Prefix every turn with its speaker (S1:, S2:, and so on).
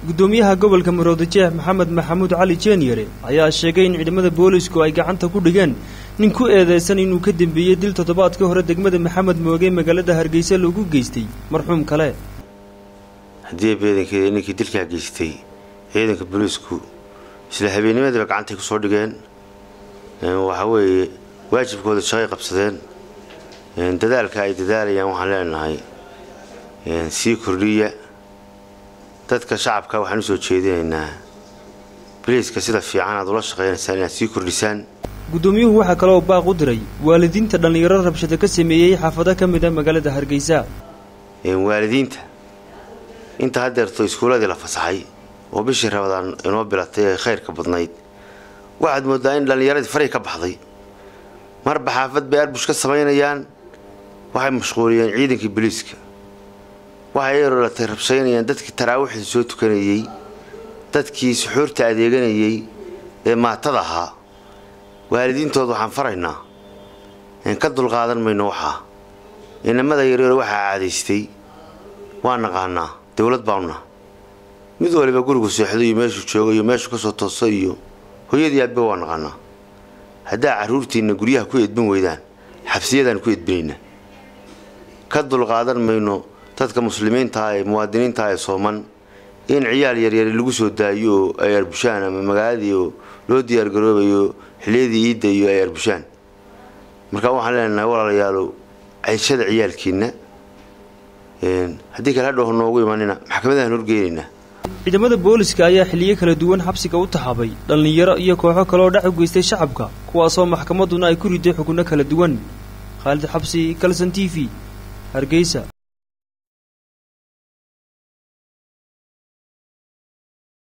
S1: gudoomiyaha gobolka Maroodijeex Maxamed Maxamuud Cali Jeeniyare ayaa sheegay in ciidamada booliisku ay gacanta ku dhigeen nin ku eedeysan inuu ka dambeeyay dil toddobaadkii hore degmada Maxamed Mooge magaalada Hargeysa lagu geystay marxuum kale
S2: hadii beedankii ninkii dilka geystay ciidanka booliisku isla habeenimada gacanta ku soo dhigeen waxa weeye waajibkooda shaqay qabsadeen dadaalka ay dadaalayaan waxaan leenahay si kordhiya dadka shacabka waxaan u soo jeedinaynaa booliiska sida fiican aad ula shaqeynaysan inaad sii kordhisaan
S1: gudoomiyuhu waxa kale oo baaq u diray waalidiinta dhalinyaro rabshado ka sameeyay xaafado ka mid ah magaalada Hargeysa
S2: waalidiinta inta hadeerto iskuuladii la fasaxay oo bishii Ramadaan inoo bilatay khayrka badnayd waxaad moodaa in dhalinyaradii faray ka baxday marba xaafad bay arbush ka sameynayaan waxay mashquuliyeen ciidankii booliiska waxay yeelatay rabshaynayaan dadkii taraawiixda soo tukanayay dadkii suxuurta adeeganayay ee maatada ahaa waalidiintooda waxaan faraynaa in ka dulqaadan mayno waxa inamada yaryar waxa caadaystay waa naqaanaa dawlad baawna mid waliba guriga seexdo iyo meeshu joogo iyo meeshu ka soo tooso iyo hooyadii aad baa naqaanaa hadaa caruurtiina guriyaha ku edbin weydaan xabsiyadan ku edbinayna ka dulqaadan mayno dadka muslimiinta ah ee muwaadiniinta ah ee Soomaan in ciyaal yaryar lagu soo daayo ay arbushaan ama magaaladii loo diyaar garoobayo xiliyadii iida iyo ay arbushaan marka waxaan leenahay walaalayaal ayshada ciyaalkiina hadii kala hadhow noogu imaanina maxkamadaha horgeynina
S1: ciidamada booliiska ayaa xiliyo kala duwan xabsiga u taxabay dhalinyaro iyo kooxo kale oo dhac u geystay shacabka kuwaas oo maxkamaduna ay ku riday xukunno kala duwan Khalid Xabsi Kalsan TV Hargeysa